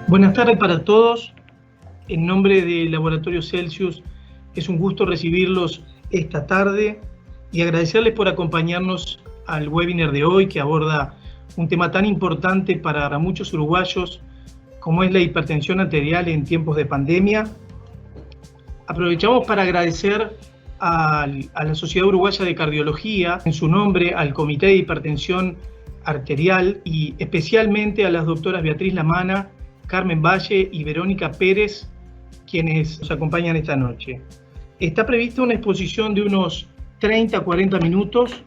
Buenas tardes para todos. En nombre del Laboratorio Celsius, es un gusto recibirlos esta tarde y agradecerles por acompañarnos al webinar de hoy, que aborda un tema tan importante para muchos uruguayos como es la hipertensión arterial en tiempos de pandemia. Aprovechamos para agradecer a la Sociedad Uruguaya de Cardiología, en su nombre al Comité de Hipertensión Arterial y especialmente a las doctoras Beatriz Lamana, Carmen Valle y Verónica Pérez, quienes nos acompañan esta noche. Está prevista una exposición de unos 30 a 40 minutos.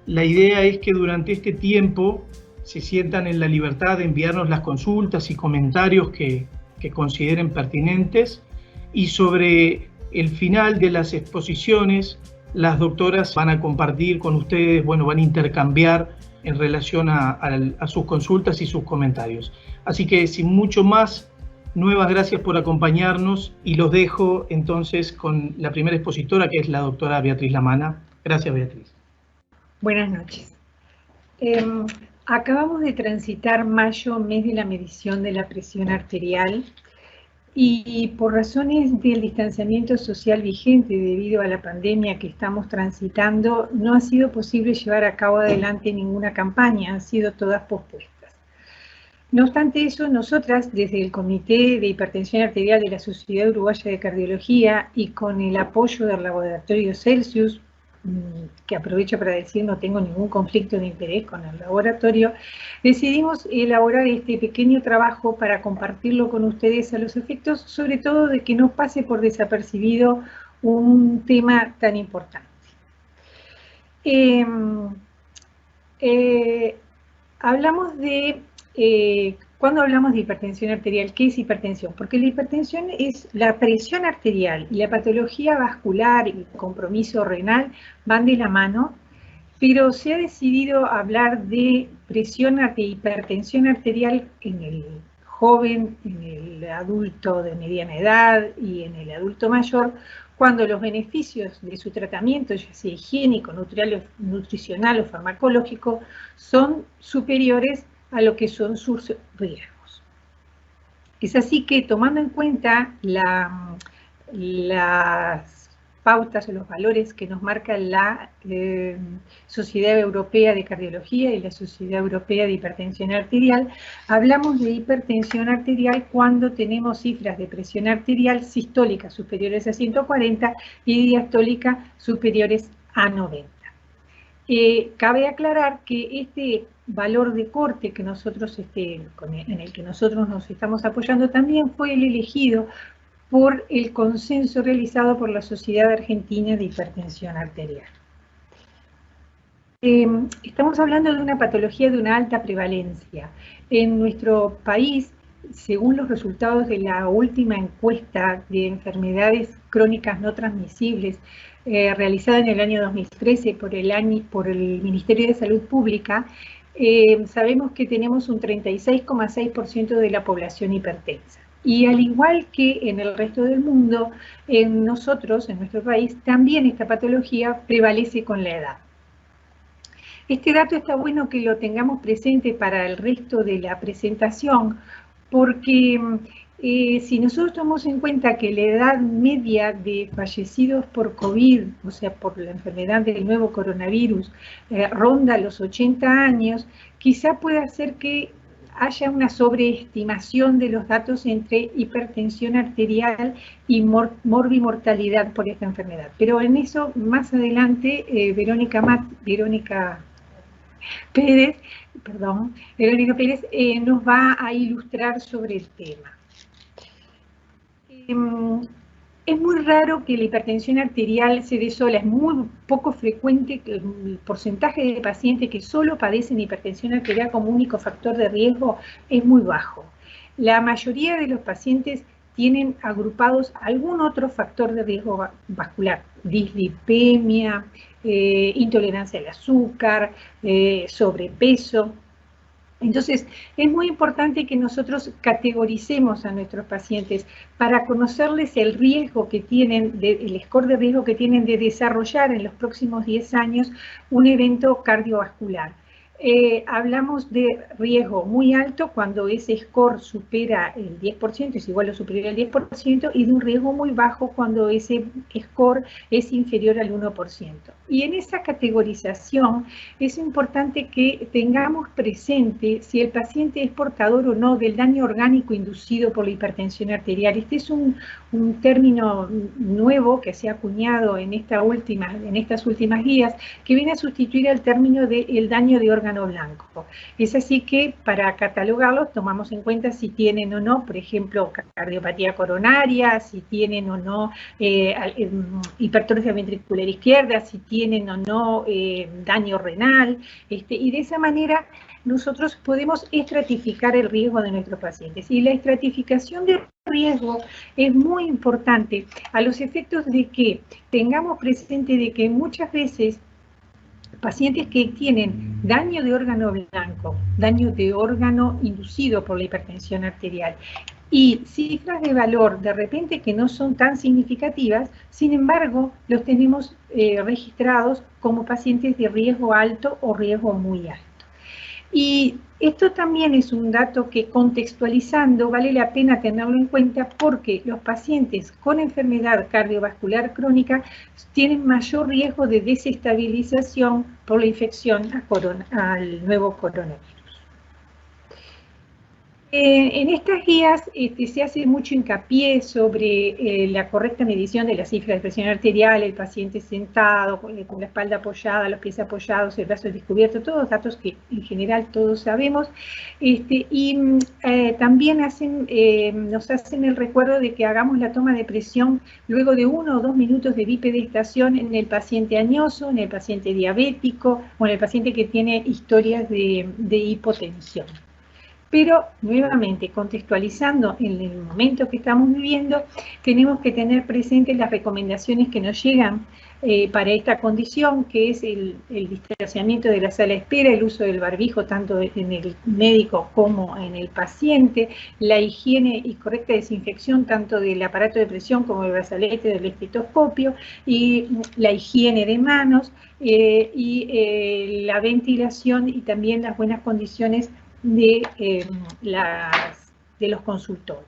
La idea es que durante este tiempo se sientan en la libertad de enviarnos las consultas y comentarios que consideren pertinentes, y sobre el final de las exposiciones las doctoras van a compartir con ustedes, van a intercambiar en relación a sus consultas y sus comentarios. Así que sin mucho más, nuevas gracias por acompañarnos y los dejo entonces con la primera expositora, que es la doctora Beatriz Lamana. Gracias, Beatriz. Buenas noches. Acabamos de transitar mayo, mes de la medición de la presión arterial, y por razones del distanciamiento social vigente debido a la pandemia que estamos transitando, no ha sido posible llevar a cabo adelante ninguna campaña, han sido todas pospuestas. No obstante eso, nosotras, desde el Comité de Hipertensión Arterial de la Sociedad Uruguaya de Cardiología y con el apoyo del Laboratorio Celsius, que aprovecho para decir no tengo ningún conflicto de interés con el laboratorio, decidimos elaborar este pequeño trabajo para compartirlo con ustedes a los efectos, sobre todo de que no pase por desapercibido un tema tan importante. Cuando hablamos de hipertensión arterial, ¿qué es hipertensión? Porque la hipertensión es la presión arterial y la patología vascular y el compromiso renal van de la mano, pero se ha decidido hablar de hipertensión arterial en el joven, en el adulto de mediana edad y en el adulto mayor, cuando los beneficios de su tratamiento, ya sea higiénico, nutricional o farmacológico, son superiores a lo que son sus riesgos. Es así que, tomando en cuenta las pautas o los valores que nos marca la Sociedad Europea de Cardiología y la Sociedad Europea de Hipertensión Arterial, hablamos de hipertensión arterial cuando tenemos cifras de presión arterial sistólica superiores a 140 y diastólica superiores a 90. Cabe aclarar que este valor de corte que nosotros, en el que nosotros nos estamos apoyando también fue el elegido por el consenso realizado por la Sociedad Argentina de Hipertensión Arterial. Estamos hablando de una patología de una alta prevalencia. En nuestro país, según los resultados de la última encuesta de enfermedades crónicas no transmisibles, realizada en el año 2013 por el Ministerio de Salud Pública, sabemos que tenemos un 36,6% de la población hipertensa. Y al igual que en el resto del mundo, en nuestro país, también esta patología prevalece con la edad. Este dato está bueno que lo tengamos presente para el resto de la presentación, porque si nosotros tomamos en cuenta que la edad media de fallecidos por COVID, o sea, por la enfermedad del nuevo coronavirus, ronda los 80 años, quizá pueda ser que haya una sobreestimación de los datos entre hipertensión arterial y morbimortalidad por esta enfermedad. Pero en eso, más adelante, Verónica Pérez nos va a ilustrar sobre el tema. Es muy raro que la hipertensión arterial se dé sola, es muy poco frecuente que el porcentaje de pacientes que solo padecen hipertensión arterial como único factor de riesgo es muy bajo. La mayoría de los pacientes tienen agrupados algún otro factor de riesgo vascular, dislipemia, intolerancia al azúcar, sobrepeso. Entonces, es muy importante que nosotros categoricemos a nuestros pacientes para conocerles el riesgo que tienen, el score de riesgo que tienen de desarrollar en los próximos 10 años un evento cardiovascular. hablamos de riesgo muy alto cuando ese score supera el 10%, es igual o superior al 10%, y de un riesgo muy bajo cuando ese score es inferior al 1%. Y en esa categorización es importante que tengamos presente si el paciente es portador o no del daño orgánico inducido por la hipertensión arterial. Este es un término nuevo que se ha acuñado en estas últimas guías, que viene a sustituir el término del daño de órgano blanco. Es así que para catalogarlos tomamos en cuenta si tienen o no, por ejemplo, cardiopatía coronaria, si tienen o no hipertrofia ventricular izquierda, si tienen o no daño renal, y de esa manera nosotros podemos estratificar el riesgo de nuestros pacientes. Y la estratificación de riesgo es muy importante a los efectos de que tengamos presente de que muchas veces pacientes que tienen daño de órgano blanco, daño de órgano inducido por la hipertensión arterial, y cifras de valor de repente que no son tan significativas, sin embargo, los tenemos registrados como pacientes de riesgo alto o riesgo muy alto. Y esto también es un dato que, contextualizando, vale la pena tenerlo en cuenta porque los pacientes con enfermedad cardiovascular crónica tienen mayor riesgo de desestabilización por la infección al nuevo coronavirus. En estas guías se hace mucho hincapié sobre la correcta medición de la cifra de presión arterial, el paciente sentado, con la espalda apoyada, los pies apoyados, el brazo descubierto, todos datos que en general todos sabemos, también nos hacen el recuerdo de que hagamos la toma de presión luego de 1 o 2 minutos de bipedestación en el paciente añoso, en el paciente diabético o en el paciente que tiene historias de hipotensión. Pero, nuevamente, contextualizando en el momento que estamos viviendo, tenemos que tener presentes las recomendaciones que nos llegan para esta condición, que es el distanciamiento de la sala de espera, el uso del barbijo tanto en el médico como en el paciente, la higiene y correcta desinfección tanto del aparato de presión como del brazalete, del estetoscopio, y la higiene de manos, la ventilación y también las buenas condiciones de los consultorios.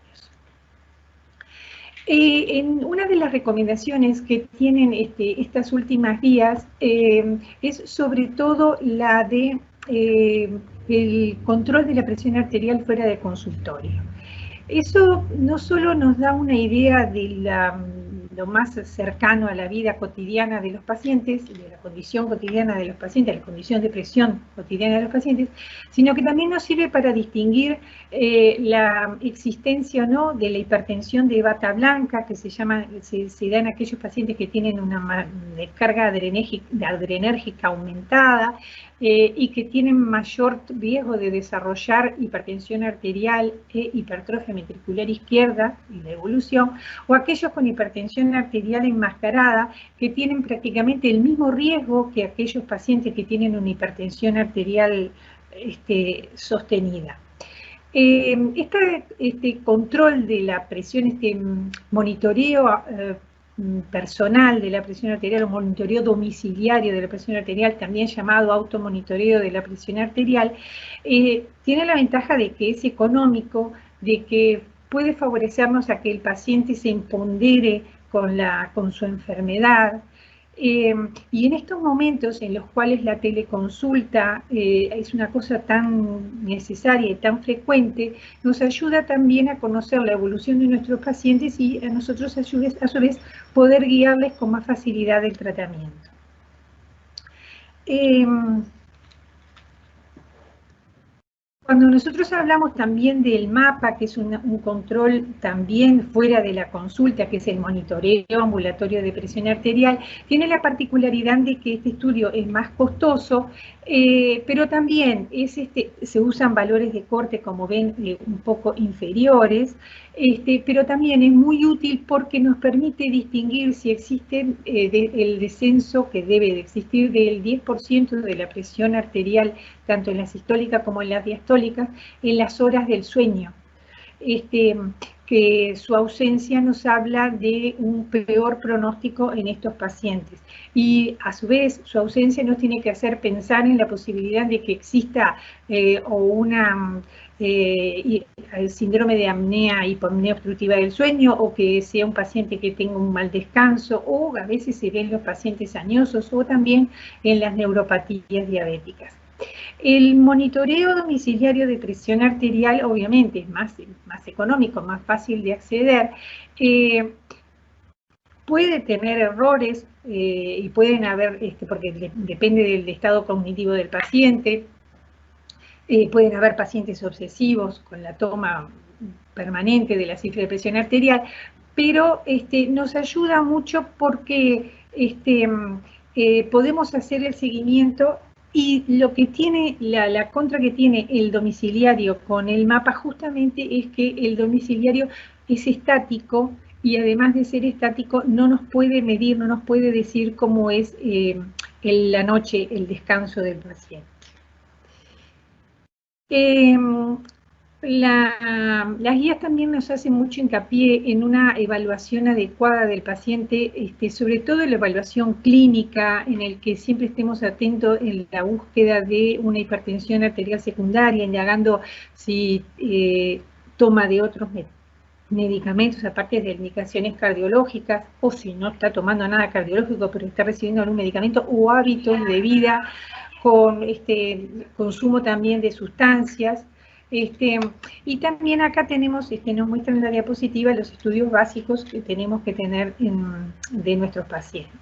En una de las recomendaciones que tienen estas últimas guías es sobre todo la de el control de la presión arterial fuera de consultorio. Eso no solo nos da una idea de lo más cercano a la vida cotidiana de los pacientes, de la condición cotidiana de los pacientes, la condición de presión cotidiana de los pacientes, sino que también nos sirve para distinguir la existencia o no de la hipertensión de bata blanca, que se da en aquellos pacientes que tienen una descarga adrenérgica aumentada y que tienen mayor riesgo de desarrollar hipertensión arterial e hipertrofia ventricular izquierda y la evolución, o aquellos con hipertensión arterial enmascarada que tienen prácticamente el mismo riesgo que aquellos pacientes que tienen una hipertensión arterial sostenida. Este control de la presión, monitoreo personal de la presión arterial o monitoreo domiciliario de la presión arterial, también llamado automonitoreo de la presión arterial, tiene la ventaja de que es económico, de que puede favorecernos a que el paciente se empodere con su enfermedad. Y en estos momentos en los cuales la teleconsulta es una cosa tan necesaria y tan frecuente, nos ayuda también a conocer la evolución de nuestros pacientes y a nosotros a su vez poder guiarles con más facilidad el tratamiento. Cuando nosotros hablamos también del MAPA, que es un control también fuera de la consulta, que es el monitoreo ambulatorio de presión arterial, tiene la particularidad de que este estudio es más costoso, pero también se usan valores de corte, como ven, un poco inferiores, pero también es muy útil porque nos permite distinguir si existe el descenso que debe de existir del 10% de la presión arterial, tanto en la sistólica como en la diastólica, en las horas del sueño. que su ausencia nos habla de un peor pronóstico en estos pacientes. Y a su vez, su ausencia nos tiene que hacer pensar en la posibilidad de que exista el síndrome de apnea, hipoapnea obstructiva del sueño, o que sea un paciente que tenga un mal descanso, o a veces se ven los pacientes añosos, o también en las neuropatías diabéticas. El monitoreo domiciliario de presión arterial obviamente es más económico, más fácil de acceder. Puede tener errores y pueden haber, porque depende del estado cognitivo del paciente, pueden haber pacientes obsesivos con la toma permanente de la cifra de presión arterial, pero nos ayuda mucho porque podemos hacer el seguimiento. Y lo que tiene, la contra que tiene el domiciliario con el mapa justamente es que el domiciliario es estático y además de ser estático no nos puede medir, no nos puede decir cómo es la noche, el descanso del paciente. Las guías también nos hacen mucho hincapié en una evaluación adecuada del paciente, sobre todo la evaluación clínica, en el que siempre estemos atentos en la búsqueda de una hipertensión arterial secundaria, indagando si toma de otros medicamentos aparte de indicaciones cardiológicas, o si no está tomando nada cardiológico pero está recibiendo algún medicamento, o hábitos de vida con consumo también de sustancias. Y también acá tenemos, nos muestran en la diapositiva los estudios básicos que tenemos que tener de nuestros pacientes.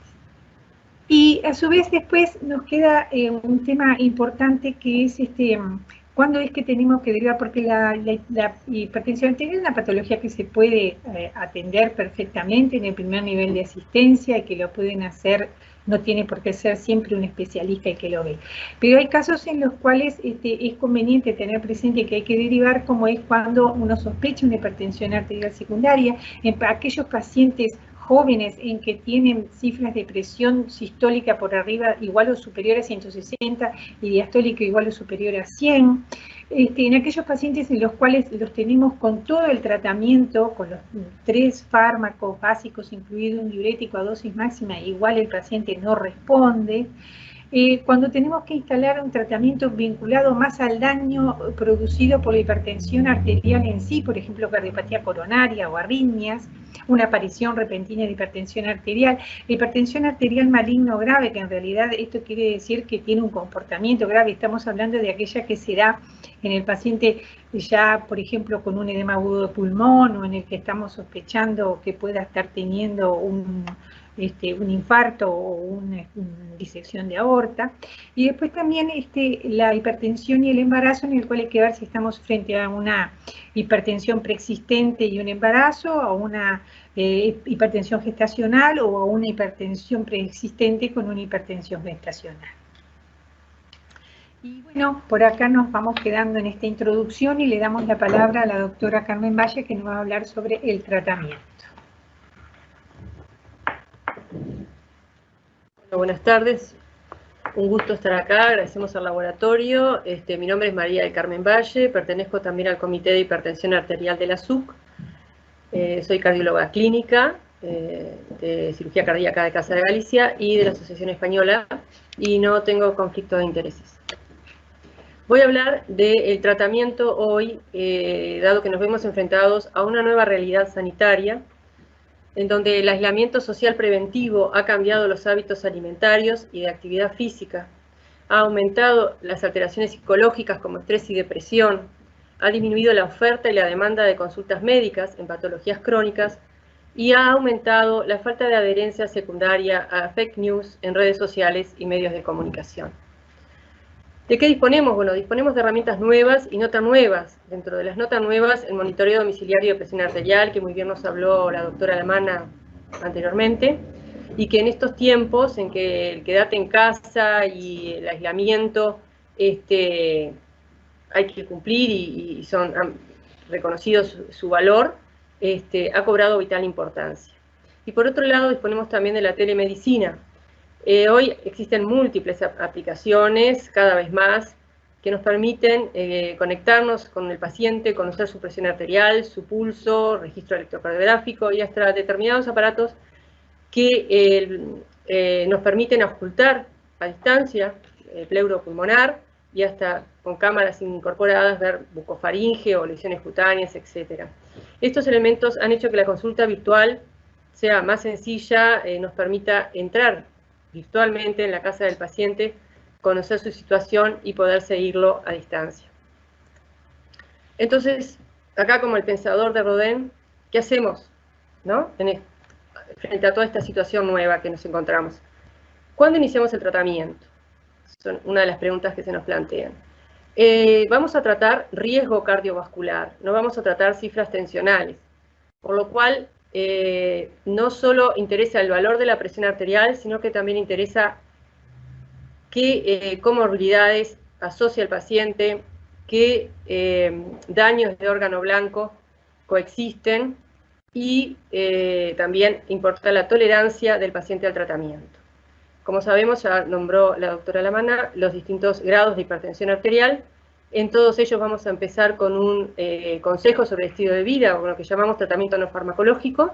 Y a su vez después nos queda un tema importante que es cuándo es que tenemos que derivar, porque la hipertensión arterial es una patología que se puede atender perfectamente en el primer nivel de asistencia y que lo pueden hacer. No tiene por qué ser siempre un especialista el que lo ve. Pero hay casos en los cuales es conveniente tener presente que hay que derivar, como es cuando uno sospecha una hipertensión arterial secundaria, en aquellos pacientes jóvenes en que tienen cifras de presión sistólica por arriba igual o superior a 160 y diastólica igual o superior a 100, en aquellos pacientes en los cuales los tenemos con todo el tratamiento, con los 3 fármacos básicos, incluido un diurético a dosis máxima, igual el paciente no responde. Cuando tenemos que instalar un tratamiento vinculado más al daño producido por la hipertensión arterial en sí, por ejemplo, cardiopatía coronaria o arritmias, una aparición repentina de hipertensión arterial maligno grave, que en realidad esto quiere decir que tiene un comportamiento grave. Estamos hablando de aquella que se da en el paciente ya, por ejemplo, con un edema agudo de pulmón, o en el que estamos sospechando que pueda estar teniendo un infarto o una disección de aorta. Y después también la hipertensión y el embarazo, en el cual hay que ver si estamos frente a una hipertensión preexistente y un embarazo, a una hipertensión gestacional, o a una hipertensión preexistente con una hipertensión gestacional. Y bueno, por acá nos vamos quedando en esta introducción y le damos la palabra a la doctora Carmen Valle, que nos va a hablar sobre el tratamiento. Buenas tardes, un gusto estar acá, agradecemos al laboratorio. Mi nombre es María del Carmen Valle, pertenezco también al Comité de Hipertensión Arterial de la SUC. Soy cardióloga clínica de cirugía cardíaca de Casa de Galicia y de la Asociación Española, y no tengo conflicto de intereses. Voy a hablar del tratamiento hoy, dado que nos vemos enfrentados a una nueva realidad sanitaria, en donde el aislamiento social preventivo ha cambiado los hábitos alimentarios y de actividad física, ha aumentado las alteraciones psicológicas como estrés y depresión, ha disminuido la oferta y la demanda de consultas médicas en patologías crónicas y ha aumentado la falta de adherencia secundaria a fake news en redes sociales y medios de comunicación. ¿De qué disponemos? Bueno, disponemos de herramientas nuevas y no tan nuevas. Dentro de las no tan nuevas, el monitoreo domiciliario de presión arterial, que muy bien nos habló la doctora Alemana anteriormente, y que en estos tiempos en que el quedarte en casa y el aislamiento hay que cumplir y han reconocido su valor, ha cobrado vital importancia. Y por otro lado, disponemos también de la telemedicina. Hoy existen múltiples aplicaciones, cada vez más, que nos permiten conectarnos con el paciente, conocer su presión arterial, su pulso, registro electrocardiográfico y hasta determinados aparatos que nos permiten auscultar a distancia el pleuro pulmonar y hasta con cámaras incorporadas ver bucofaringe o lesiones cutáneas, etc. Estos elementos han hecho que la consulta virtual sea más sencilla, nos permita entrar virtualmente en la casa del paciente, conocer su situación y poder seguirlo a distancia. Entonces, acá como el pensador de Rodin, ¿qué hacemos, ¿no? Frente a toda esta situación nueva que nos encontramos? ¿Cuándo iniciamos el tratamiento? Son una de las preguntas que se nos plantean. Vamos a tratar riesgo cardiovascular, no vamos a tratar cifras tensionales, por lo cual no solo interesa el valor de la presión arterial, sino que también interesa qué comorbilidades asocia el paciente, qué daños de órgano blanco coexisten y también importa la tolerancia del paciente al tratamiento. Como sabemos, ya nombró la doctora Lamana los distintos grados de hipertensión arterial. En todos ellos vamos a empezar con un consejo sobre el estilo de vida, o lo que llamamos tratamiento no farmacológico.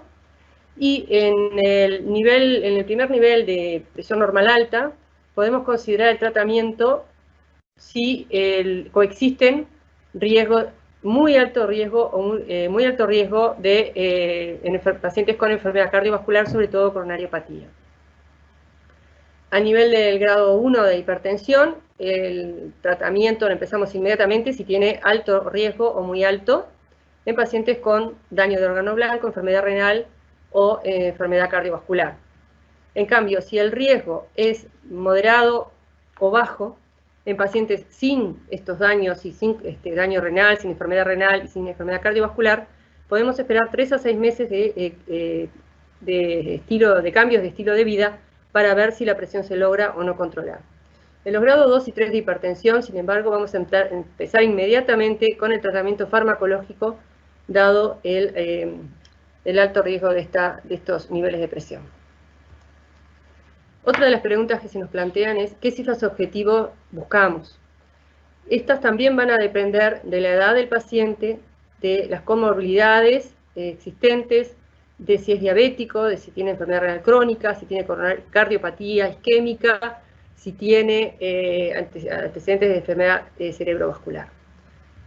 Y en el primer nivel de presión normal alta, podemos considerar el tratamiento si coexisten muy alto riesgo de pacientes con enfermedad cardiovascular, sobre todo coronariopatía. A nivel del grado 1 de hipertensión, el tratamiento lo empezamos inmediatamente si tiene alto riesgo o muy alto en pacientes con daño de órgano blanco, enfermedad renal o enfermedad cardiovascular. En cambio, si el riesgo es moderado o bajo, en pacientes sin estos daños y sin daño renal, sin enfermedad renal y sin enfermedad cardiovascular, podemos esperar 3 a 6 meses de cambios de estilo de vida para ver si la presión se logra o no controlar. En los grados 2 y 3 de hipertensión, sin embargo, vamos a empezar inmediatamente con el tratamiento farmacológico, dado el alto riesgo de estos niveles de presión. Otra de las preguntas que se nos plantean es, ¿qué cifras objetivos buscamos? Estas también van a depender de la edad del paciente, de las comorbilidades existentes, de si es diabético, de si tiene enfermedad renal crónica, si tiene cardiopatía isquémica, si tiene antecedentes de enfermedad cerebrovascular.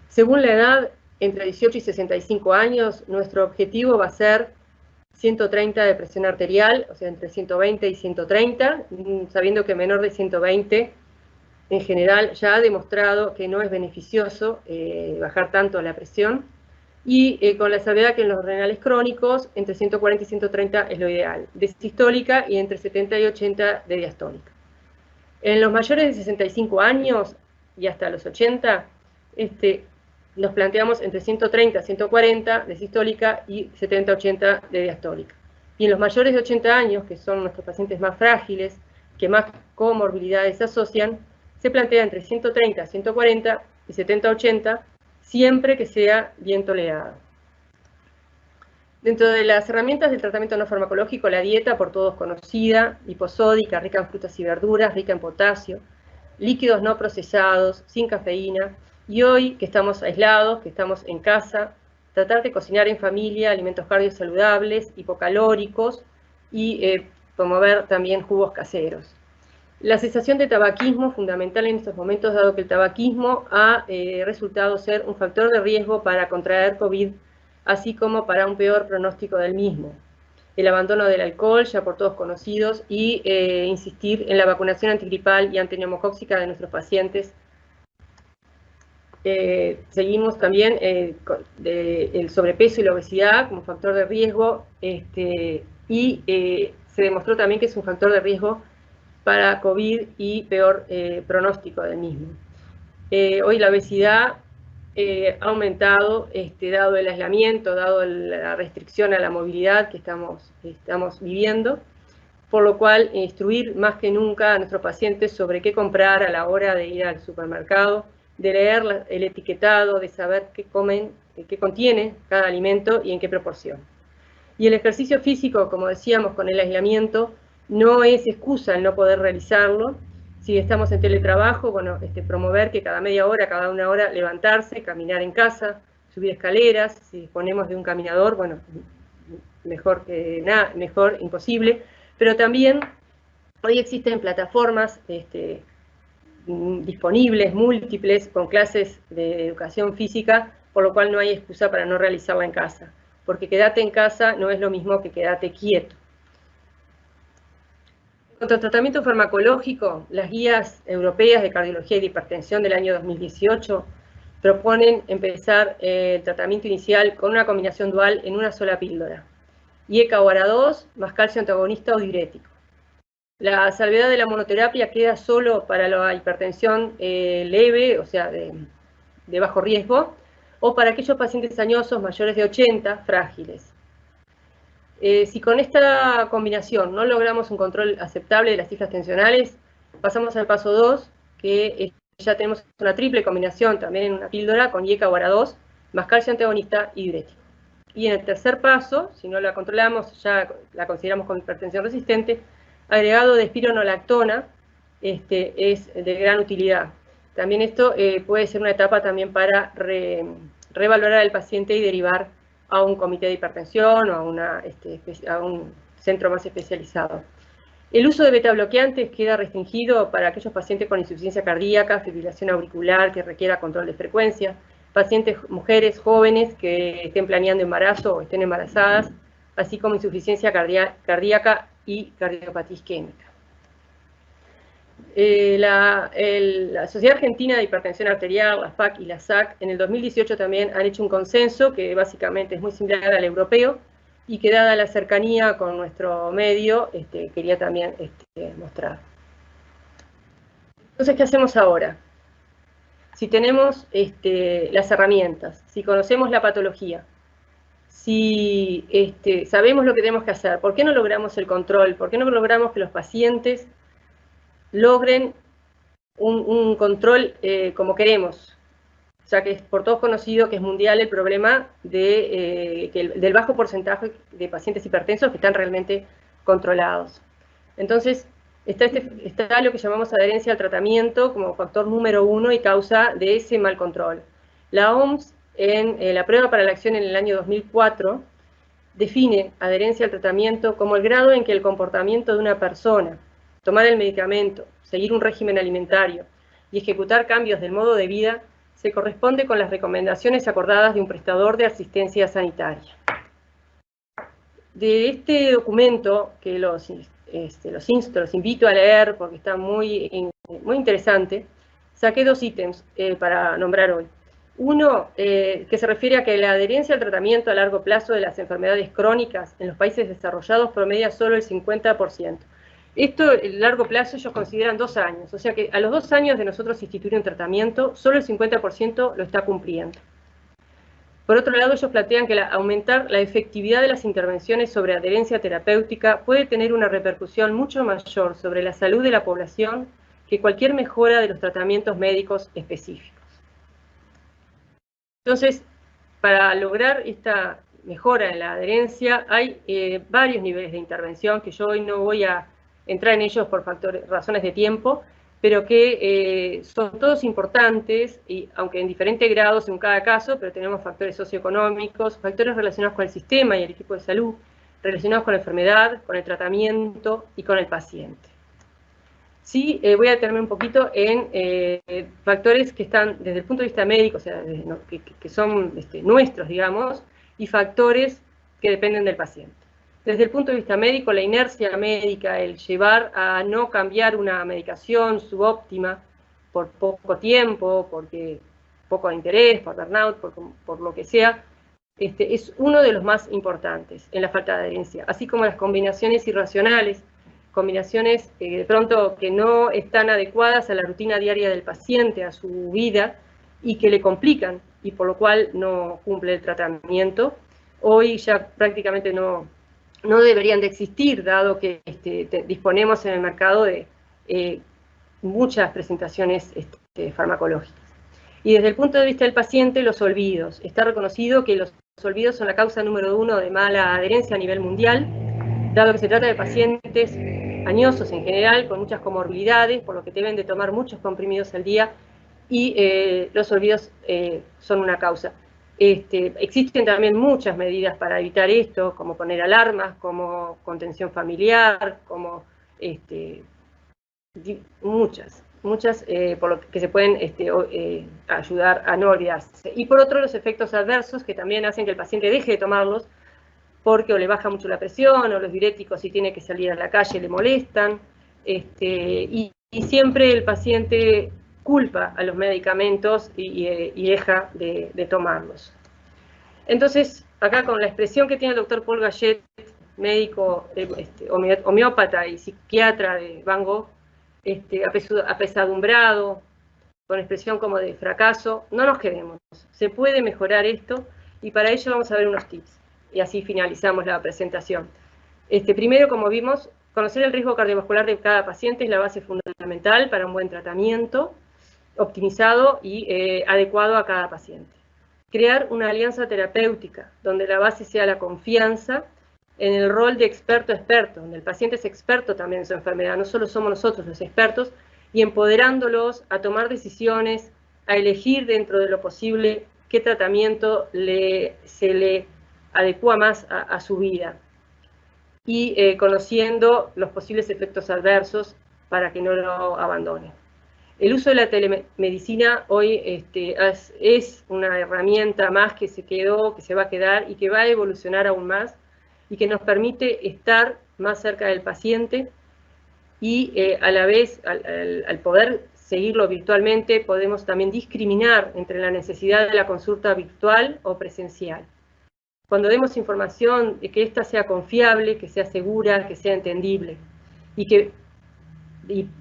Según la edad, entre 18 y 65 años, nuestro objetivo va a ser 130 de presión arterial, o sea, entre 120 y 130, sabiendo que menor de 120, en general, ya ha demostrado que no es beneficioso bajar tanto la presión, y con la salvedad que en los renales crónicos, entre 140 y 130 es lo ideal, de sistólica, y entre 70 y 80 de diastólica. En los mayores de 65 años y hasta los 80, nos planteamos entre 130 y 140 de sistólica y 70 a 80 de diastólica. Y en los mayores de 80 años, que son nuestros pacientes más frágiles, que más comorbilidades se asocian, se plantea entre 130 a 140 y 70 a 80, siempre que sea bien tolerado. Dentro de las herramientas del tratamiento no farmacológico, la dieta, por todos conocida, hiposódica, rica en frutas y verduras, rica en potasio, líquidos no procesados, sin cafeína, y hoy que estamos aislados, que estamos en casa, tratar de cocinar en familia alimentos cardiosaludables, hipocalóricos, y promover también jugos caseros. La cesación de tabaquismo, fundamental en estos momentos, dado que el tabaquismo ha resultado ser un factor de riesgo para contraer COVID, así como para un peor pronóstico del mismo. El abandono del alcohol, ya por todos conocidos, y insistir en la vacunación antigripal y antineumocóxica de nuestros pacientes. Seguimos también el sobrepeso y la obesidad como factor de riesgo, y se demostró también que es un factor de riesgo para COVID y peor pronóstico del mismo. Hoy la obesidad ha aumentado, dado el aislamiento, dado la restricción a la movilidad que estamos viviendo, por lo cual instruir más que nunca a nuestros pacientes sobre qué comprar a la hora de ir al supermercado, de leer el etiquetado, de saber qué comen, qué contiene cada alimento y en qué proporción. Y el ejercicio físico, como decíamos, con el aislamiento, no es excusa el no poder realizarlo, Si estamos en teletrabajo, bueno, promover que cada media hora, cada una hora, levantarse, caminar en casa, subir escaleras. Si disponemos de un caminador, bueno, mejor que nada, mejor imposible. Pero también hoy existen plataformas disponibles, múltiples, con clases de educación física, por lo cual no hay excusa para no realizarla en casa. Porque quedarte en casa no es lo mismo que quedarte quieto. En cuanto al tratamiento farmacológico, las guías europeas de cardiología y de hipertensión del año 2018 proponen empezar el tratamiento inicial con una combinación dual en una sola píldora. IECA o ARA2 más calcio antagonista o diurético. La salvedad de la monoterapia queda solo para la hipertensión leve, o sea, de bajo riesgo, o para aquellos pacientes añosos mayores de 80, frágiles. Si con esta combinación no logramos un control aceptable de las cifras tensionales, pasamos al paso 2, que ya tenemos una triple combinación también en una píldora con IECA o ARA2, más calcio antagonista y diurético. Y en el tercer paso, si no la controlamos, ya la consideramos como hipertensión resistente, agregado de espironolactona es de gran utilidad. También esto puede ser una etapa también para revalorar al paciente y derivar a un comité de hipertensión o a un centro más especializado. El uso de betabloqueantes queda restringido para aquellos pacientes con insuficiencia cardíaca, fibrilación auricular que requiera control de frecuencia, pacientes, mujeres jóvenes que estén planeando embarazo o estén embarazadas, así como insuficiencia cardíaca y cardiopatía isquémica. La Sociedad Argentina de Hipertensión Arterial, la FAC y la SAC, en el 2018 también han hecho un consenso que básicamente es muy similar al europeo y que dada la cercanía con nuestro medio, quería también mostrar. Entonces, ¿qué hacemos ahora? Si tenemos las herramientas, si conocemos la patología, si sabemos lo que tenemos que hacer, ¿por qué no logramos el control? ¿Por qué no logramos que los pacientes logren un control como queremos? Ya que es por todos conocido que es mundial el problema del bajo porcentaje de pacientes hipertensos que están realmente controlados. Entonces, está lo que llamamos adherencia al tratamiento como factor número 1 y causa de ese mal control. La OMS, en la prueba para la acción en el año 2004, define adherencia al tratamiento como el grado en que el comportamiento de una persona, tomar el medicamento, seguir un régimen alimentario y ejecutar cambios del modo de vida se corresponde con las recomendaciones acordadas de un prestador de asistencia sanitaria. De este documento, que los invito a leer porque está muy interesante, saqué 2 ítems para nombrar hoy. Uno, que se refiere a que la adherencia al tratamiento a largo plazo de las enfermedades crónicas en los países desarrollados promedia solo el 50%. Esto, el largo plazo, ellos consideran 2 años, o sea que a los 2 años de nosotros instituir un tratamiento, solo el 50% lo está cumpliendo. Por otro lado, ellos plantean que aumentar la efectividad de las intervenciones sobre adherencia terapéutica puede tener una repercusión mucho mayor sobre la salud de la población que cualquier mejora de los tratamientos médicos específicos. Entonces, para lograr esta mejora en la adherencia, hay varios niveles de intervención que yo hoy no voy a entrar en ellos por razones de tiempo, pero que son todos importantes, y aunque en diferentes grados en cada caso, pero tenemos factores socioeconómicos, factores relacionados con el sistema y el equipo de salud, relacionados con la enfermedad, con el tratamiento y con el paciente. Sí, voy a detenerme un poquito en factores que están desde el punto de vista médico, o sea, que son nuestros, digamos, y factores que dependen del paciente. Desde el punto de vista médico, la inercia médica, el llevar a no cambiar una medicación subóptima por poco tiempo, porque poco interés, por burnout, por lo que sea, es uno de los más importantes en la falta de adherencia, así como las combinaciones irracionales, combinaciones de pronto que no están adecuadas a la rutina diaria del paciente, a su vida, y que le complican, y por lo cual no cumple el tratamiento. Hoy ya prácticamente no deberían de existir, dado que disponemos en el mercado de muchas presentaciones farmacológicas. Y desde el punto de vista del paciente, los olvidos. Está reconocido que los olvidos son la causa número 1 de mala adherencia a nivel mundial, dado que se trata de pacientes añosos en general, con muchas comorbilidades, por lo que deben de tomar muchos comprimidos al día, y los olvidos son una causa. Existen también muchas medidas para evitar esto, como poner alarmas, como contención familiar, como muchas por lo que se pueden ayudar a no olvidarse. Y por otro, los efectos adversos que también hacen que el paciente deje de tomarlos, porque o le baja mucho la presión, o los diuréticos si tiene que salir a la calle le molestan, y siempre el paciente culpa a los medicamentos y deja de tomarlos. Entonces, acá con la expresión que tiene el doctor Paul Gallet, médico, homeópata y psiquiatra de Van Gogh, apesadumbrado, con expresión como de fracaso, no nos quedemos. Se puede mejorar esto y para ello vamos a ver unos tips. Y así finalizamos la presentación. Primero, como vimos, conocer el riesgo cardiovascular de cada paciente es la base fundamental para un buen tratamiento, optimizado y adecuado a cada paciente. Crear una alianza terapéutica, donde la base sea la confianza en el rol de experto-experto, donde el paciente es experto también en su enfermedad, no solo somos nosotros los expertos, y empoderándolos a tomar decisiones, a elegir dentro de lo posible qué tratamiento se le adecua más a su vida, y conociendo los posibles efectos adversos para que no lo abandone. El uso de la telemedicina hoy es una herramienta más que se quedó, que se va a quedar y que va a evolucionar aún más y que nos permite estar más cerca del paciente y a la vez, al poder seguirlo virtualmente, podemos también discriminar entre la necesidad de la consulta virtual o presencial. Cuando demos información, de que ésta sea confiable, que sea segura, que sea entendible y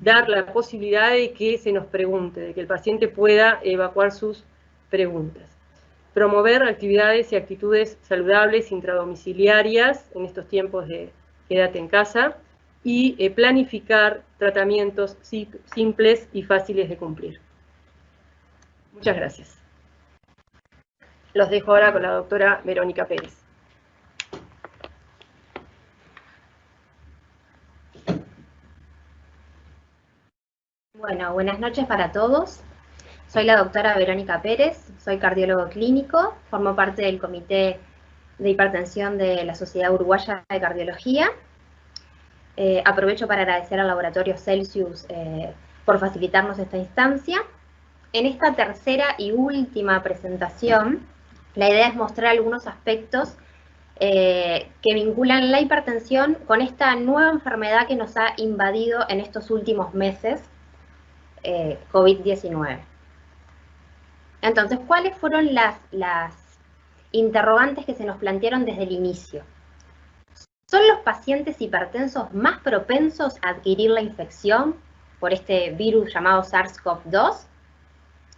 dar la posibilidad de que se nos pregunte, de que el paciente pueda evacuar sus preguntas. Promover actividades y actitudes saludables intradomiciliarias en estos tiempos de quédate en casa y planificar tratamientos simples y fáciles de cumplir. Muchas gracias. Los dejo ahora con la doctora Verónica Pérez. Bueno, buenas noches para todos. Soy la doctora Verónica Pérez, soy cardiólogo clínico, formo parte del Comité de Hipertensión de la Sociedad Uruguaya de Cardiología. Aprovecho para agradecer al laboratorio Celsius por facilitarnos esta instancia. En esta tercera y última presentación, la idea es mostrar algunos aspectos que vinculan la hipertensión con esta nueva enfermedad que nos ha invadido en estos últimos meses, COVID-19. Entonces, ¿cuáles fueron las interrogantes que se nos plantearon desde el inicio? ¿Son los pacientes hipertensos más propensos a adquirir la infección por este virus llamado SARS-CoV-2?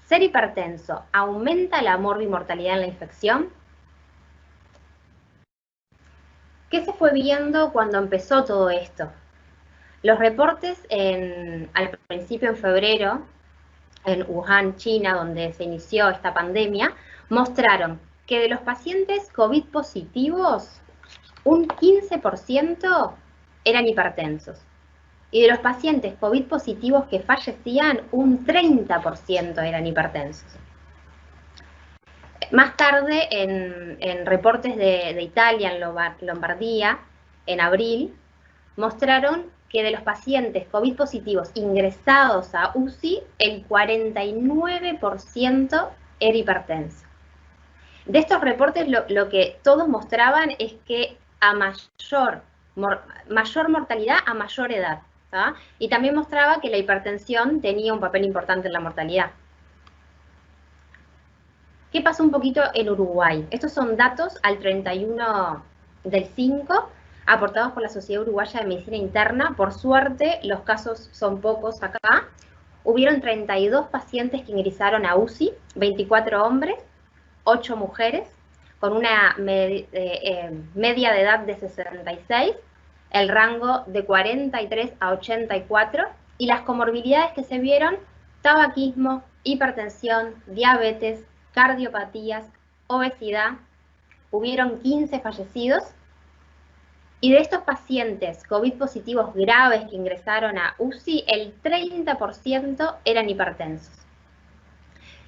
¿Ser hipertenso aumenta la morbimortalidad en la infección? ¿Qué se fue viendo cuando empezó todo esto? Los reportes al principio en febrero, en Wuhan, China, donde se inició esta pandemia, mostraron que de los pacientes COVID positivos, un 15% eran hipertensos. Y de los pacientes COVID positivos que fallecían, un 30% eran hipertensos. Más tarde, en reportes de Italia, en Lombardía, en abril, mostraron que de los pacientes COVID positivos ingresados a UCI, el 49% era hipertenso. De estos reportes, lo que todos mostraban es que a mayor mortalidad a mayor edad, ¿tá? Y también mostraba que la hipertensión tenía un papel importante en la mortalidad. ¿Qué pasó un poquito en Uruguay? Estos son datos al 31/5, aportados por la Sociedad Uruguaya de Medicina Interna. Por suerte, los casos son pocos acá. Hubieron 32 pacientes que ingresaron a UCI, 24 hombres, 8 mujeres, con una media de edad de 66, el rango de 43 a 84, y las comorbilidades que se vieron: tabaquismo, hipertensión, diabetes, cardiopatías, obesidad. Hubieron 15 fallecidos. Y de estos pacientes COVID positivos graves que ingresaron a UCI, el 30% eran hipertensos.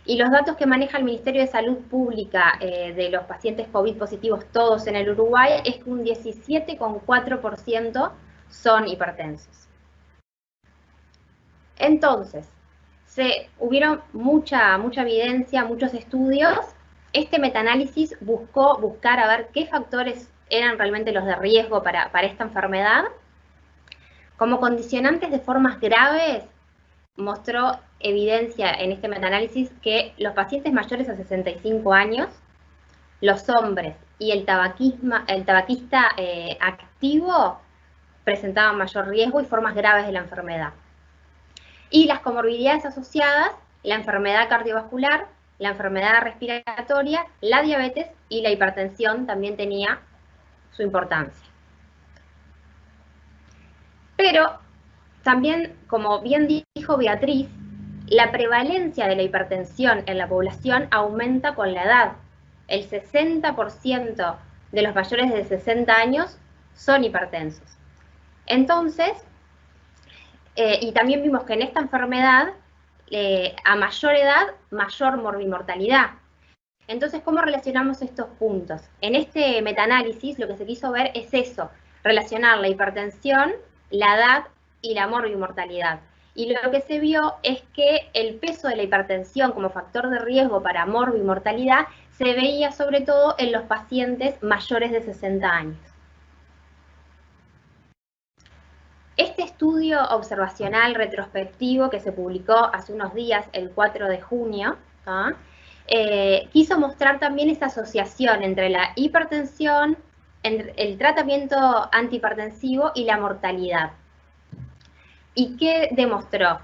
Y los datos que maneja el Ministerio de Salud Pública de los pacientes COVID positivos todos en el Uruguay es que un 17,4% son hipertensos. Entonces, hubieron mucha evidencia, muchos estudios. Este metaanálisis buscar a ver qué factores eran realmente los de riesgo para esta enfermedad. Como condicionantes de formas graves, mostró evidencia en este metaanálisis que los pacientes mayores a 65 años, los hombres y el tabaquista activo presentaban mayor riesgo y formas graves de la enfermedad. Y las comorbilidades asociadas, la enfermedad cardiovascular, la enfermedad respiratoria, la diabetes y la hipertensión también tenía su importancia. Pero también, como bien dijo Beatriz, la prevalencia de la hipertensión en la población aumenta con la edad. El 60% de los mayores de 60 años son hipertensos. Entonces, y también vimos que en esta enfermedad, a mayor edad, mayor morbimortalidad. Entonces, ¿cómo relacionamos estos puntos? En este metaanálisis lo que se quiso ver es eso, relacionar la hipertensión, la edad y la morbimortalidad. Y lo que se vio es que el peso de la hipertensión como factor de riesgo para morbimortalidad se veía sobre todo en los pacientes mayores de 60 años. Este estudio observacional retrospectivo que se publicó hace unos días, el 4 de junio, quiso mostrar también esa asociación entre la hipertensión, entre el tratamiento antihipertensivo y la mortalidad. ¿Y qué demostró?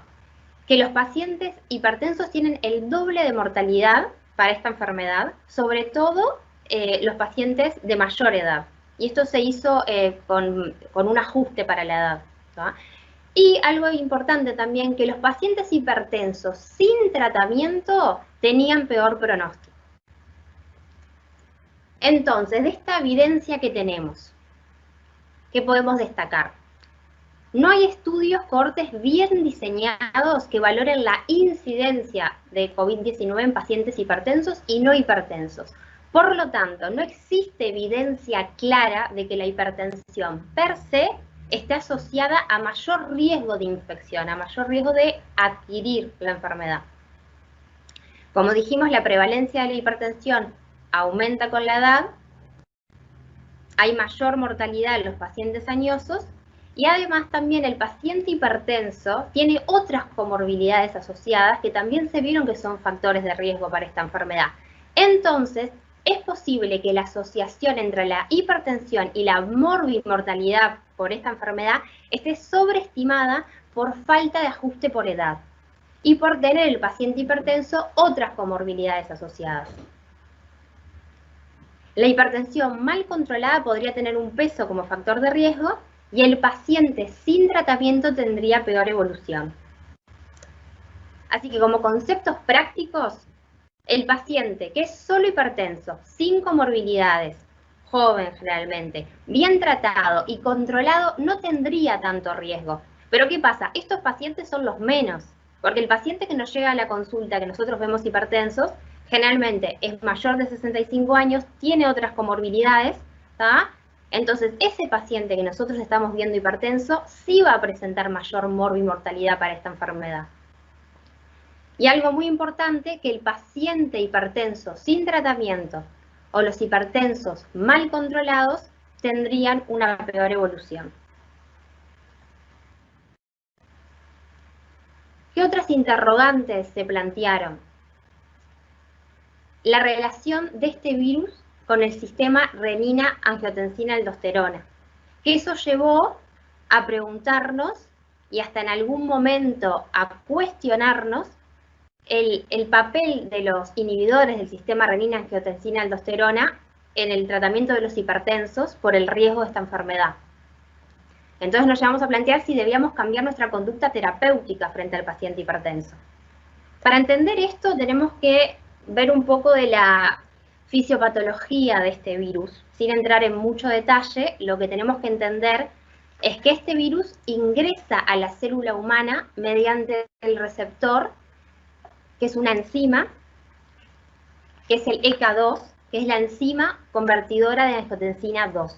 Que los pacientes hipertensos tienen el doble de mortalidad para esta enfermedad, sobre todo los pacientes de mayor edad. Y esto se hizo con un ajuste para la edad. Y algo importante también, que los pacientes hipertensos sin tratamiento tenían peor pronóstico. Entonces, de esta evidencia que tenemos, ¿qué podemos destacar? No hay estudios cohortes bien diseñados que valoren la incidencia de COVID-19 en pacientes hipertensos y no hipertensos. Por lo tanto, no existe evidencia clara de que la hipertensión per se esté asociada a mayor riesgo de infección, a mayor riesgo de adquirir la enfermedad. Como dijimos, la prevalencia de la hipertensión aumenta con la edad, hay mayor mortalidad en los pacientes añosos y además también el paciente hipertenso tiene otras comorbilidades asociadas que también se vieron que son factores de riesgo para esta enfermedad. Entonces, es posible que la asociación entre la hipertensión y la morbimortalidad por esta enfermedad esté sobreestimada por falta de ajuste por edad y por tener el paciente hipertenso otras comorbilidades asociadas. La hipertensión mal controlada podría tener un peso como factor de riesgo y el paciente sin tratamiento tendría peor evolución. Así que como conceptos prácticos, el paciente que es solo hipertenso, sin comorbilidades, joven generalmente, bien tratado y controlado, no tendría tanto riesgo. Pero ¿qué pasa? Estos pacientes son los menos, porque el paciente que nos llega a la consulta, que nosotros vemos hipertensos, generalmente es mayor de 65 años, tiene otras comorbilidades, ¿tá? Entonces, ese paciente que nosotros estamos viendo hipertenso sí va a presentar mayor morbimortalidad para esta enfermedad. Y algo muy importante, que el paciente hipertenso sin tratamiento o los hipertensos mal controlados tendrían una peor evolución. ¿Qué otras interrogantes se plantearon? La relación de este virus con el sistema renina-angiotensina-aldosterona, que eso llevó a preguntarnos y hasta en algún momento a cuestionarnos el papel de los inhibidores del sistema renina-angiotensina-aldosterona en el tratamiento de los hipertensos por el riesgo de esta enfermedad. Entonces nos llevamos a plantear si debíamos cambiar nuestra conducta terapéutica frente al paciente hipertenso. Para entender esto tenemos que ver un poco de la fisiopatología de este virus, sin entrar en mucho detalle, lo que tenemos que entender es que este virus ingresa a la célula humana mediante el receptor, que es una enzima, que es el ECA2, que es la enzima convertidora de angiotensina 2.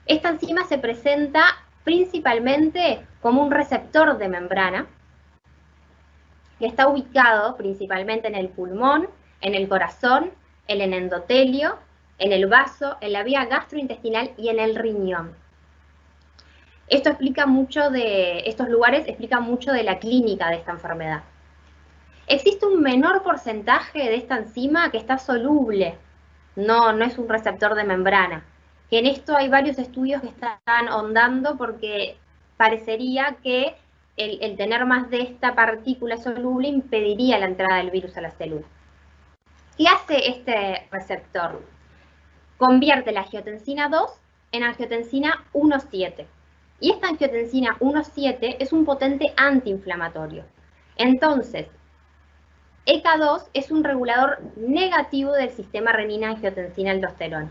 Esta enzima se presenta principalmente como un receptor de membrana, que está ubicado principalmente en el pulmón, en el corazón, en el endotelio, en el vaso, en la vía gastrointestinal y en el riñón. Estos lugares explican mucho de la clínica de esta enfermedad. Existe un menor porcentaje de esta enzima que está soluble, no es un receptor de membrana. Que en esto hay varios estudios que están ahondando porque parecería que el tener más de esta partícula soluble impediría la entrada del virus a la célula. ¿Qué hace este receptor? Convierte la angiotensina 2 en angiotensina 1,7. Y esta angiotensina 1,7 es un potente antiinflamatorio. Entonces, ECA2 es un regulador negativo del sistema renina-angiotensina-aldosterona.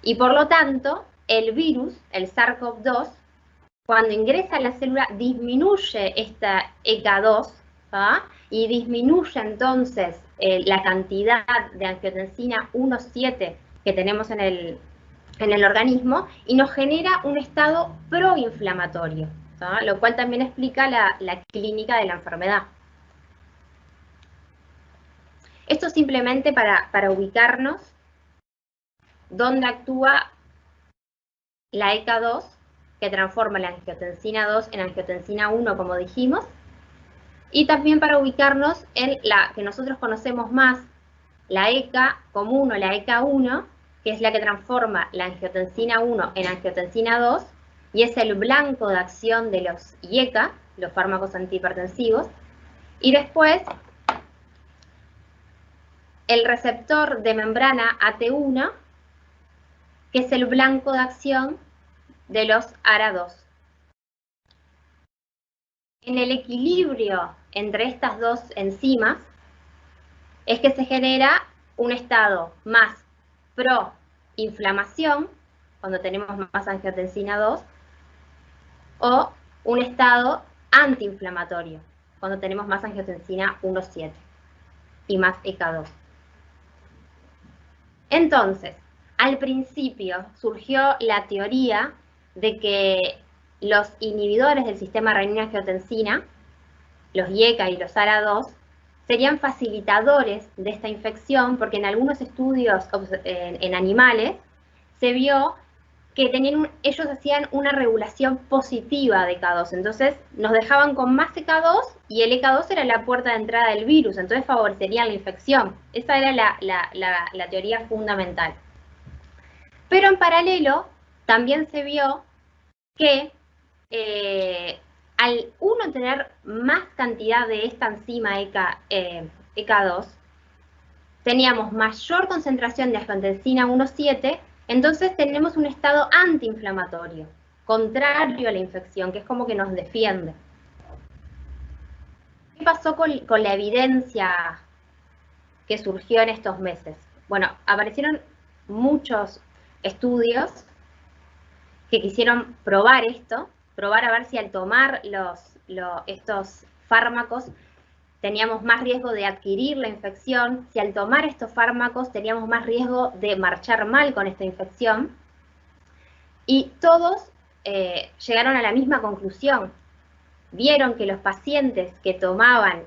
Y por lo tanto, el virus, el SARS-CoV-2, cuando ingresa a la célula disminuye esta ECA2, ¿ah? Y disminuye entonces la cantidad de angiotensina 1,7 que tenemos en el organismo y nos genera un estado proinflamatorio, ¿ah? Lo cual también explica la clínica de la enfermedad. Esto simplemente para ubicarnos dónde actúa la ECA2, que transforma la angiotensina 2 en angiotensina 1, como dijimos, y también para ubicarnos en la que nosotros conocemos más, la ECA común o la ECA1, que es la que transforma la angiotensina 1 en angiotensina 2, y es el blanco de acción de los IECA, los fármacos antihipertensivos, y después el receptor de membrana AT1, que es el blanco de acción de los ARA2. En el equilibrio entre estas dos enzimas es que se genera un estado más pro-inflamación, cuando tenemos más angiotensina 2, o un estado antiinflamatorio, cuando tenemos más angiotensina 1,7 y más ECA2. Entonces, al principio surgió la teoría de que los inhibidores del sistema renina-angiotensina, los IECA y los ARA2, serían facilitadores de esta infección porque en algunos estudios en animales se vio que ellos hacían una regulación positiva de ECA2, entonces nos dejaban con más ECA2 y el ECA2 era la puerta de entrada del virus, entonces favorecerían la infección. Esa era la teoría fundamental. Pero en paralelo también se vio que al uno tener más cantidad de esta enzima ECA2, teníamos mayor concentración de angiotensina 1,7, entonces tenemos un estado antiinflamatorio, contrario a la infección, que es como que nos defiende. ¿Qué pasó con la evidencia que surgió en estos meses? Bueno, aparecieron muchos estudios que quisieron probar esto, probar a ver si al tomar estos fármacos teníamos más riesgo de adquirir la infección, si al tomar estos fármacos teníamos más riesgo de marchar mal con esta infección. Y todos llegaron a la misma conclusión. Vieron que los pacientes que tomaban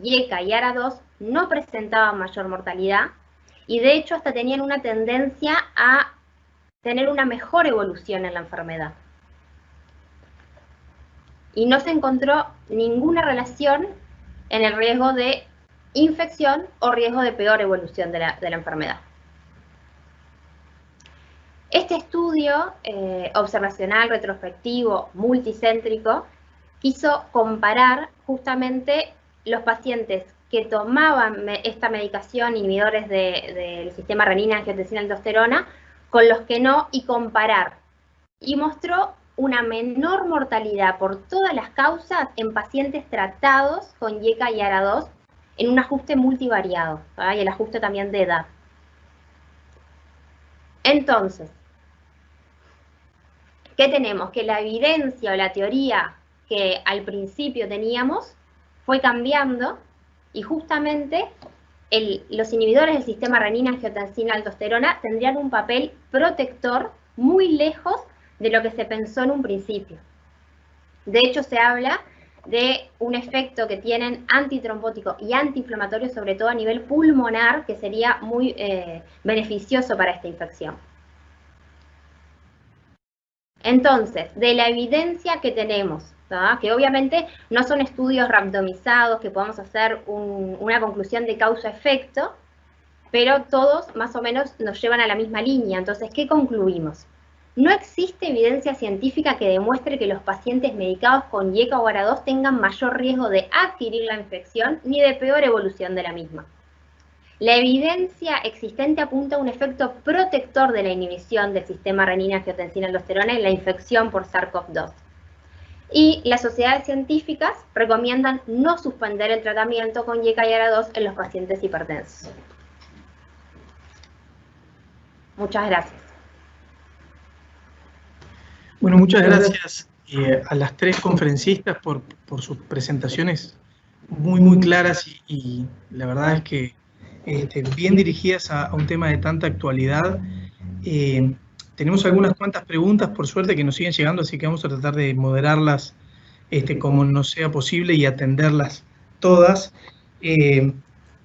IECA y ARA2 no presentaban mayor mortalidad y de hecho hasta tenían una tendencia a tener una mejor evolución en la enfermedad. Y no se encontró ninguna relación en el riesgo de infección o riesgo de peor evolución de la enfermedad. Este estudio observacional, retrospectivo, multicéntrico, quiso comparar justamente los pacientes que tomaban esta medicación, inhibidores del sistema renina-angiotensina-aldosterona, con los que no, y comparar. Y mostró una menor mortalidad por todas las causas en pacientes tratados con IECA y ARA2 en un ajuste multivariado, ¿verdad? Y el ajuste también de edad. Entonces, ¿qué tenemos? Que la evidencia o la teoría que al principio teníamos fue cambiando y justamente los inhibidores del sistema renina-angiotensina-aldosterona tendrían un papel protector muy lejos de lo que se pensó en un principio. De hecho, se habla de un efecto que tienen antitrombótico y antiinflamatorio, sobre todo a nivel pulmonar, que sería muy beneficioso para esta infección. Entonces, de la evidencia que tenemos, ¿tá? Que obviamente no son estudios randomizados, que podamos hacer una conclusión de causa-efecto, pero todos más o menos nos llevan a la misma línea. Entonces, ¿qué concluimos? No existe evidencia científica que demuestre que los pacientes medicados con YECA o ARA2 tengan mayor riesgo de adquirir la infección ni de peor evolución de la misma. La evidencia existente apunta a un efecto protector de la inhibición del sistema renina-angiotensina-aldosterona en la infección por SARS-CoV-2. Y las sociedades científicas recomiendan no suspender el tratamiento con YECA y ARA2 en los pacientes hipertensos. Muchas gracias. Bueno, muchas gracias a las tres conferencistas por sus presentaciones muy claras y la verdad es que bien dirigidas a un tema de tanta actualidad. Tenemos algunas cuantas preguntas, por suerte, que nos siguen llegando, así que vamos a tratar de moderarlas como nos sea posible y atenderlas todas.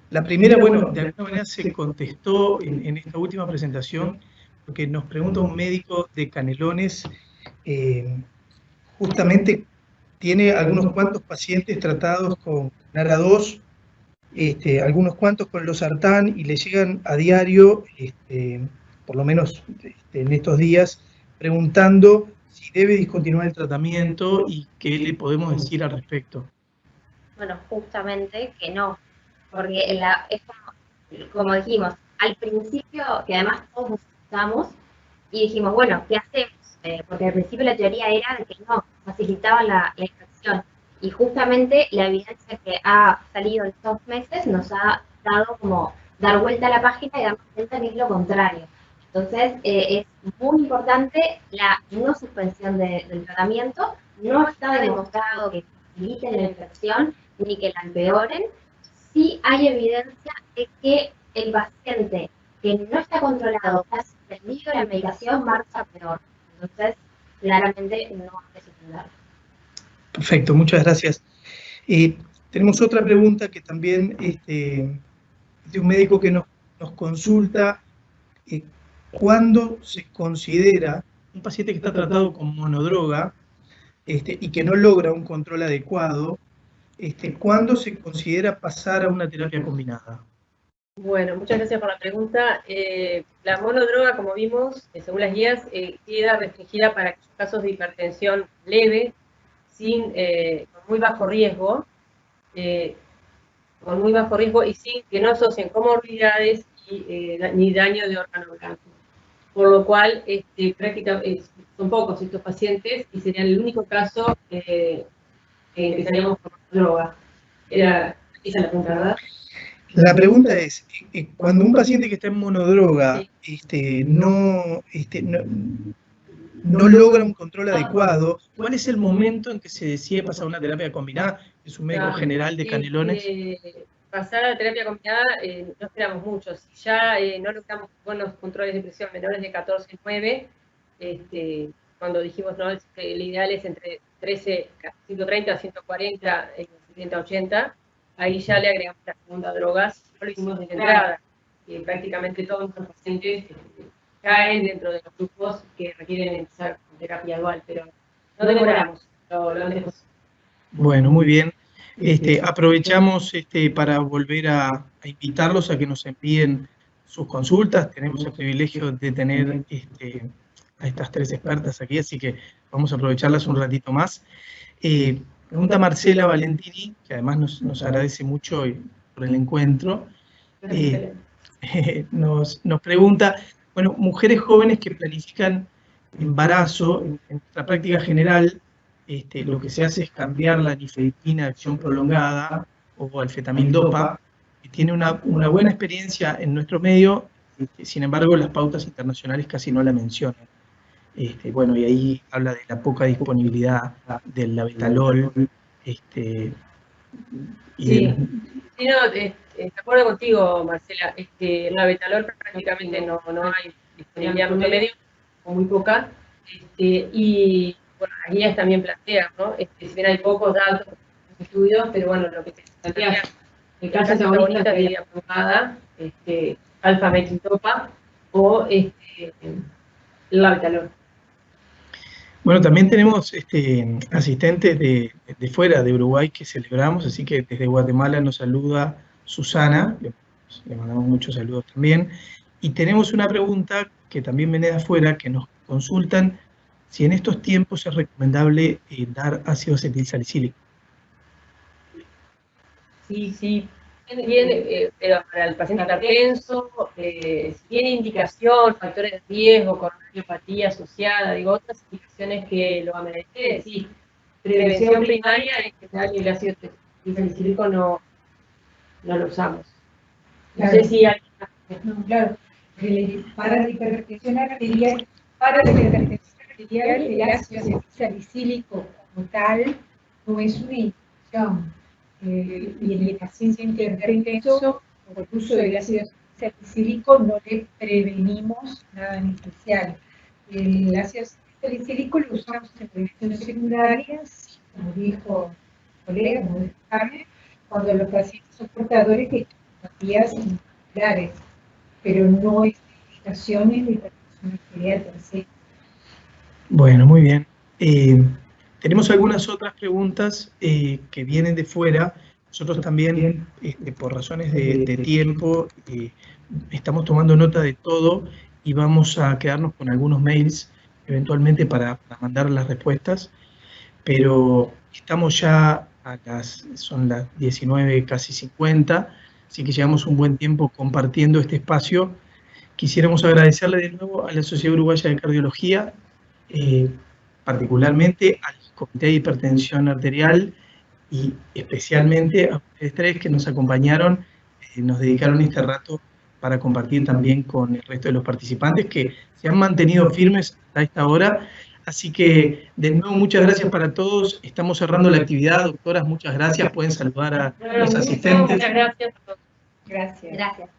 La primera, bueno, de alguna manera se contestó en esta última presentación, porque nos pregunta un médico de Canelones, justamente tiene algunos cuantos pacientes tratados con ARA2, algunos cuantos con losartán, y le llegan a diario, por lo menos en estos días, preguntando si debe discontinuar el tratamiento y qué le podemos decir al respecto. Bueno, justamente que no, porque es como dijimos, al principio, que además todos nos asustamos, y dijimos, bueno, ¿qué hacemos? Porque al principio la teoría era de que no, facilitaban la infección. Y justamente la evidencia que ha salido en estos meses nos ha dado como dar vuelta a la página y darnos cuenta que es lo contrario. Entonces, es muy importante la no suspensión del tratamiento. No está demostrado que faciliten la infección ni que la empeoren. Sí hay evidencia de que el paciente que no está controlado, que ha suspendido la medicación, marcha peor. Entonces, claramente no hay que suspenderlo. Perfecto, muchas gracias. Tenemos otra pregunta que también de un médico que nos consulta. ¿Cuándo se considera un paciente que está tratado con monodroga y que no logra un control adecuado, cuándo se considera pasar a una terapia combinada? Bueno, muchas gracias por la pregunta. La monodroga, como vimos, según las guías, queda restringida para casos de hipertensión leve, con muy bajo riesgo, y sin que no asocien comorbilidades ni daño de órgano blanco. Por lo cual, prácticamente son pocos estos pacientes y serían el único caso que empezaríamos con droga. Esa es la pregunta, ¿verdad? La pregunta es, cuando un paciente que está en monodroga no logra un control adecuado, ¿cuál es el momento en que se decide pasar a una terapia combinada? Es un médico general de Canelones. Pasar a la terapia combinada no esperamos mucho. Si ya no logramos buenos controles de presión menores de 14,9, cuando dijimos no, el ideal es entre 130 a 140, 70 a 80, ahí ya le agregamos la segunda droga. Lo hicimos desde entrada. Prácticamente todos nuestros pacientes caen dentro de los grupos que requieren empezar con terapia dual, pero no demoramos, lo antes posible. Bueno, muy bien. Aprovechamos para volver a invitarlos a que nos envíen sus consultas. Tenemos el privilegio de tener a estas tres expertas aquí, así que vamos a aprovecharlas un ratito más. Pregunta Marcela Valentini, que además nos agradece mucho por el encuentro. Nos pregunta, bueno, mujeres jóvenes que planifican embarazo, en nuestra práctica general, lo que se hace es cambiar la nifedipina de acción prolongada o al fetamil dopa, que tiene una buena experiencia en nuestro medio, Sin embargo, las pautas internacionales casi no la mencionan. Bueno, y ahí habla de la poca disponibilidad del labetalol. Sí, no, de acuerdo contigo, Marcela. El labetalol prácticamente no hay disponibilidad en medio, o muy poca. Y bueno, las guías también plantean, ¿no? Si bien hay pocos datos, estudios, pero bueno, lo que se plantea, el caso protagonista de la aprobada, alfa-metiltopa o labetalol. Bueno, también tenemos asistentes de fuera de Uruguay que celebramos, así que desde Guatemala nos saluda Susana, le mandamos muchos saludos también. Y tenemos una pregunta que también viene de afuera, que nos consultan si en estos tiempos es recomendable dar ácido acetilsalicílico. Sí. Pero para el paciente hipertenso, si tiene indicación, factores de riesgo, coronariopatía asociada, digo, otras indicaciones que lo ameriten, sí. Prevención primaria, en general el ácido acetilsalicílico no lo usamos. No sé si hay... No, claro. Para la hipertensión arterial, el ácido acetilsalicílico como tal no es una indicación. Y en el paciente hipertenso, por el uso del ácido salicílico no le prevenimos nada en especial. El ácido salicílico lo usamos en prevención secundaria, como dijo el colega, como dijo Carmen, cuando los pacientes son portadores de patologías musculares, pero no es indicación en la hipertensión arterial per se. Bueno, muy bien. Tenemos algunas otras preguntas que vienen de fuera. Nosotros también, por razones de tiempo, estamos tomando nota de todo y vamos a quedarnos con algunos mails eventualmente para mandar las respuestas, pero estamos ya son las 19, casi 50, así que llevamos un buen tiempo compartiendo este espacio. Quisiéramos agradecerle de nuevo a la Sociedad Uruguaya de Cardiología, particularmente al Comité de Hipertensión Arterial y especialmente a ustedes tres que nos acompañaron, nos dedicaron este rato para compartir también con el resto de los participantes que se han mantenido firmes hasta esta hora. Así que, de nuevo, muchas gracias para todos. Estamos cerrando la actividad. Doctoras, muchas gracias. Pueden saludar a los asistentes. Muchas gracias. Gracias. Gracias.